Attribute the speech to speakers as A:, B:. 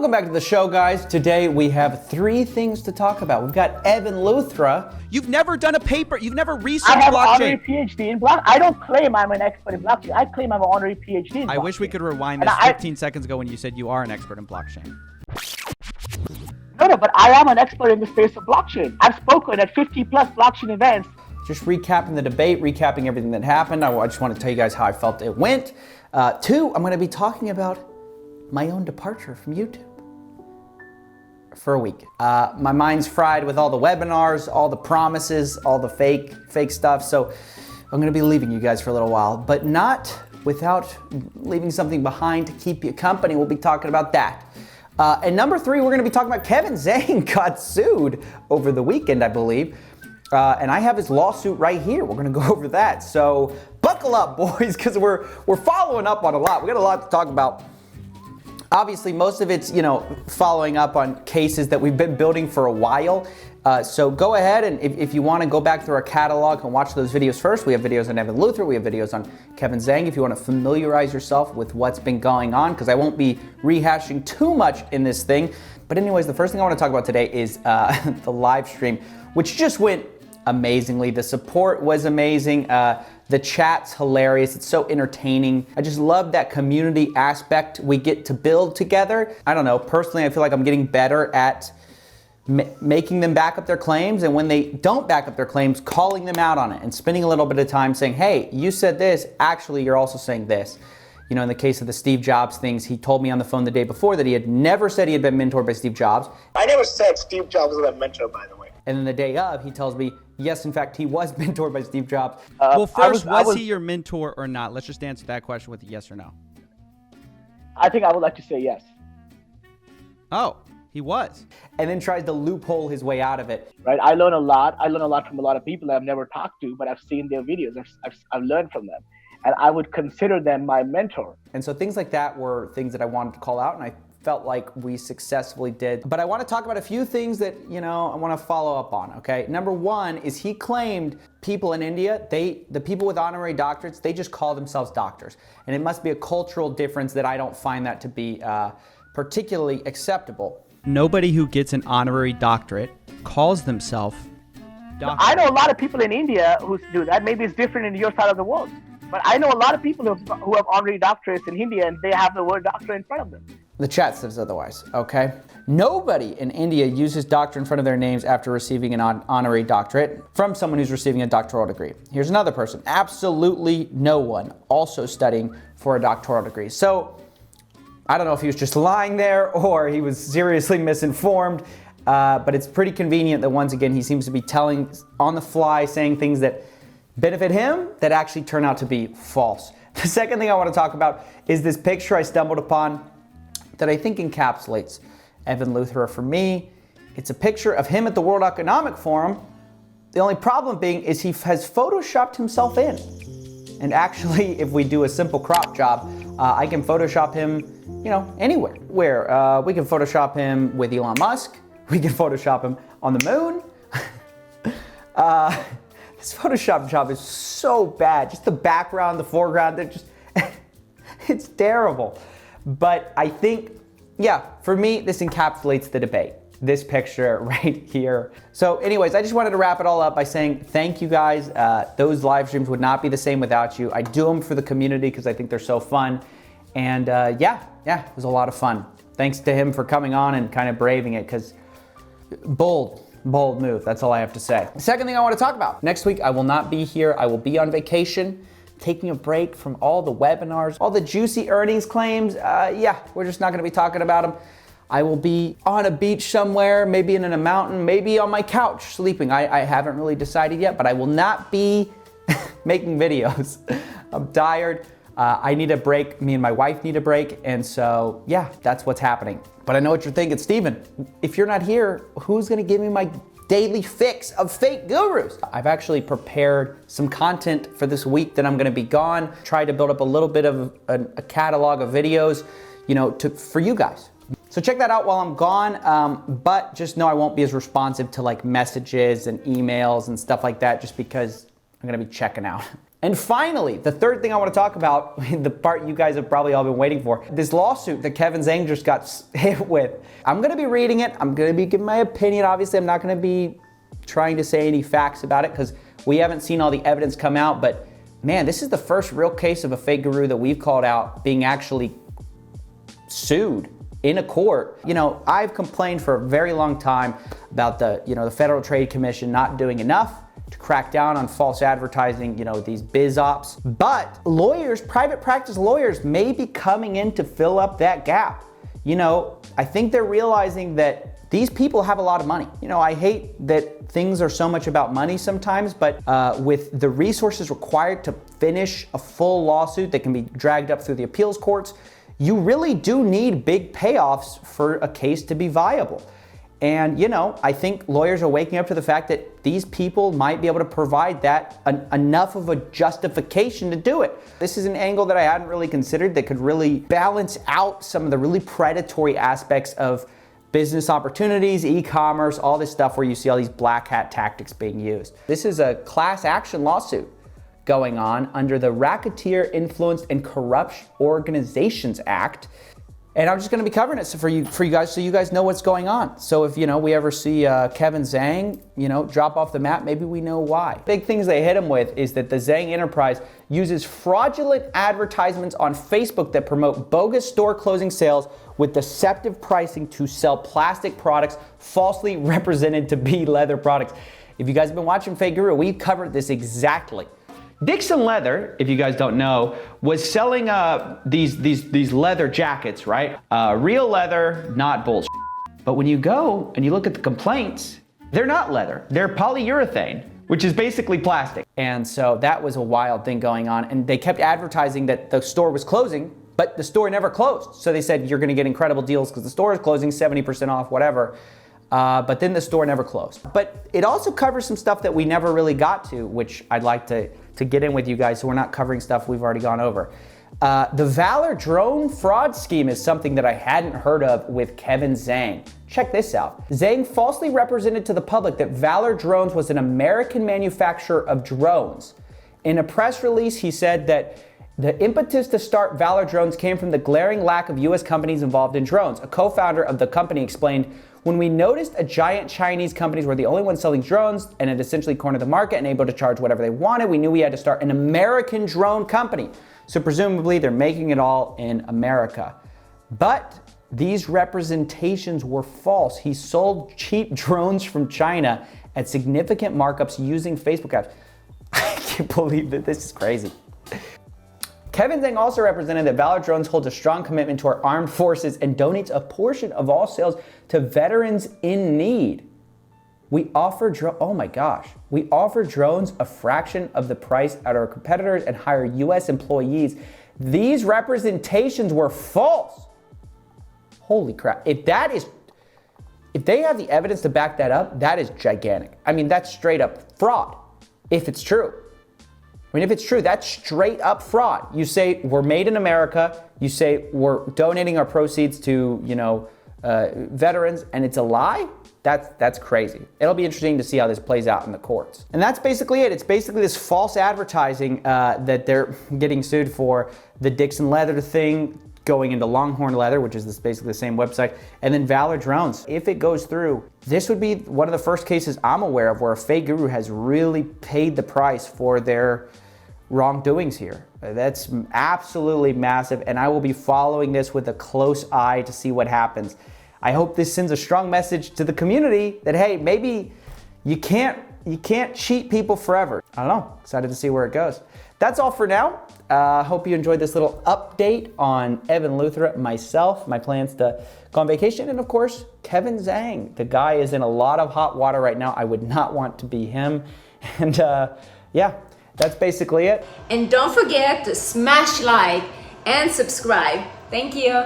A: Welcome back to the show, guys. Today we have 3 things to talk about. We've got Evan Luthra. You've never done a paper. You've never researched blockchain.
B: I have an honorary PhD in blockchain. I don't claim I'm an expert in blockchain. I claim I'm an honorary PhD in blockchain.
A: I wish we could rewind this 15 seconds ago when you said you are an expert in blockchain.
B: No, but I am an expert in the space of blockchain. I've spoken at 50 plus blockchain events. Just
A: recapping the debate, recapping everything that happened. I just want to tell you guys how I felt it went. 2, I'm going to be talking about my own departure from YouTube for a week. My mind's fried with all the webinars, all the promises, all the fake stuff. So I'm going to be leaving you guys for a little while, but not without leaving something behind to keep you company. We'll be talking about that. And number 3, we're going to be talking about Zhang got sued over the weekend, I believe. And I have his lawsuit right here. We're going to go over that. So buckle up, boys, because we're following up on a lot. We got a lot to talk about. Obviously, most of it's, following up on cases that we've been building for a while. So go ahead and if you want to go back through our catalog and watch those videos first, we have videos on Evan Luthra, we have videos on Zhang. If you want to familiarize yourself with what's been going on, because I won't be rehashing too much in this thing. But anyways, the first thing I want to talk about today is the live stream, which just went amazingly. The support was amazing. The chat's hilarious. It's so entertaining. I just love that community aspect we get to build together. I don't know, personally, I feel like I'm getting better at making them back up their claims, and when they don't back up their claims, calling them out on it and spending a little bit of time saying, hey, you said this, actually you're also saying this. In the case of the Steve Jobs things, he told me on the phone the day before that he had never said he had been mentored by Steve Jobs.
C: I never said Steve Jobs was a mentor, by the way.
A: And then the day of, he tells me, yes, in fact, he was mentored by Steve Jobs.
D: Well, first, was he your mentor or not? Let's just answer that question with a yes or no.
B: I think I would like to say yes.
D: Oh, he was.
A: And then tries to loophole his way out of it.
B: Right, I learn a lot. I learn a lot from a lot of people I've never talked to, but I've seen their videos. I've learned from them. And I would consider them my mentor.
A: And so things like that were things that I wanted to call out, and I felt like we successfully did. But I want to talk about a few things that, I want to follow up on, okay? Number 1 is he claimed people in India, the people with honorary doctorates, they just call themselves doctors. And it must be a cultural difference that I don't find that to be particularly acceptable.
D: Nobody who gets an honorary doctorate calls themselves doctor.
B: I know a lot of people in India who do that. Maybe it's different in your side of the world. But I know a lot of people who have honorary doctorates in India, and they have the word doctor in front of them.
A: The chat says otherwise, okay? Nobody in India uses doctor in front of their names after receiving an honorary doctorate from someone who's receiving a doctoral degree. Here's another person. Absolutely no one also studying for a doctoral degree. So I don't know if he was just lying there or he was seriously misinformed, but it's pretty convenient that once again he seems to be telling on the fly, saying things that benefit him that actually turn out to be false. The second thing I want to talk about is this picture I stumbled upon that I think encapsulates Evan Luthra for me. It's a picture of him at the World Economic Forum. The only problem being is he has photoshopped himself in. And actually, if we do a simple crop job, I can Photoshop him, anywhere. We can Photoshop him with Elon Musk. We can Photoshop him on the moon. This Photoshop job is so bad. Just the background, the foreground, it's terrible. But I think, for me, this encapsulates the debate. This picture right here. So anyways, I just wanted to wrap it all up by saying thank you guys. Those live streams would not be the same without you. I do them for the community because I think they're so fun. And it was a lot of fun. Thanks to him for coming on and kind of braving it, because bold move. That's all I have to say. The second thing I want to talk about. Next week, I will not be here. I will be on vacation, taking a break from all the webinars, all the juicy earnings claims. We're just not going to be talking about them. I will be on a beach somewhere, maybe in a mountain, maybe on my couch sleeping. I haven't really decided yet, but I will not be making videos. I'm tired. I need a break. Me and my wife need a break. And so, that's what's happening. But I know what you're thinking, Steven, if you're not here, who's going to give me my daily fix of fake gurus? I've actually prepared some content for this week that I'm going to be gone. Try to build up a little bit of a catalog of videos, for you guys. So check that out while I'm gone. But just know I won't be as responsive to like messages and emails and stuff like that, just because I'm going to be checking out. And finally, the third thing I want to talk about, the part you guys have probably all been waiting for, this lawsuit that Kevin Zhang just got hit with. I'm going to be reading it. I'm going to be giving my opinion. Obviously, I'm not going to be trying to say any facts about it because we haven't seen all the evidence come out. But man, this is the first real case of a fake guru that we've called out being actually sued in a court. You know, I've complained for a very long time about the Federal Trade Commission not doing enough to crack down on false advertising, these biz ops. But lawyers, private practice lawyers, may be coming in to fill up that gap. I think they're realizing that these people have a lot of money. I hate that things are so much about money sometimes, but with the resources required to finish a full lawsuit that can be dragged up through the appeals courts, you really do need big payoffs for a case to be viable. And, I think lawyers are waking up to the fact that these people might be able to provide that enough of a justification to do it. This is an angle that I hadn't really considered that could really balance out some of the really predatory aspects of business opportunities, e-commerce, all this stuff where you see all these black hat tactics being used. This is a class action lawsuit going on under the Racketeer Influenced and Corrupt Organizations Act. And I'm just going to be covering it for you guys so you guys know what's going on. So if, we ever see Kevin Zhang, drop off the map, maybe we know why. Big things they hit him with is that the Zhang enterprise uses fraudulent advertisements on Facebook that promote bogus store closing sales with deceptive pricing to sell plastic products falsely represented to be leather products. If you guys have been watching Fake Guru, we covered this exactly. Dixon Leather, if you guys don't know, was selling these leather jackets, right? Real leather, not bullshit. But when you go and you look at the complaints, they're not leather. They're polyurethane, which is basically plastic. And so that was a wild thing going on. And they kept advertising that the store was closing, but the store never closed. So they said, you're gonna get incredible deals because the store is closing, 70% off, whatever. But then the store never closed. But it also covers some stuff that we never really got to, which I'd like to get in with you guys so we're not covering stuff we've already gone over. The Valor drone fraud scheme is something that I hadn't heard of with Kevin Zhang. Check this out. Zhang falsely represented to the public that Valor Drones was an American manufacturer of drones. In a press release, he said that the impetus to start Valor Drones came from the glaring lack of US companies involved in drones. A co-founder of the company explained, when we noticed a giant Chinese companies were the only ones selling drones and had essentially cornered the market and able to charge whatever they wanted, we knew we had to start an American drone company. So presumably they're making it all in America. But these representations were false. He sold cheap drones from China at significant markups using Facebook ads. I can't believe that. This is crazy. Kevin Zhang also represented that Valor Drones holds a strong commitment to our armed forces and donates a portion of all sales to veterans in need. We offer drones a fraction of the price at our competitors and hire US employees. These representations were false. Holy crap. If they have the evidence to back that up, that is gigantic. I mean, that's straight up fraud, if it's true. If it's true, that's straight up fraud. You say we're made in America, you say we're donating our proceeds to, veterans, and it's a lie? That's crazy. It'll be interesting to see how this plays out in the courts. And that's basically it. It's basically this false advertising that they're getting sued for. The Dixon Leather thing going into Longhorn Leather, which is basically the same website, and then Valor Drones. If it goes through, this would be one of the first cases I'm aware of where a fake guru has really paid the price for their wrongdoings here. That's absolutely massive, and I will be following this with a close eye to see what happens. I hope this sends a strong message to the community that, hey, maybe you can't cheat people forever. I don't know. Excited to see where it goes. That's all for now. Hope you enjoyed this little update on Evan Luthra, myself, my plans to go on vacation, and of course, Kevin Zhang. The guy is in a lot of hot water right now. I would not want to be him. And yeah, that's basically it.
E: And don't forget to smash like and subscribe. Thank you.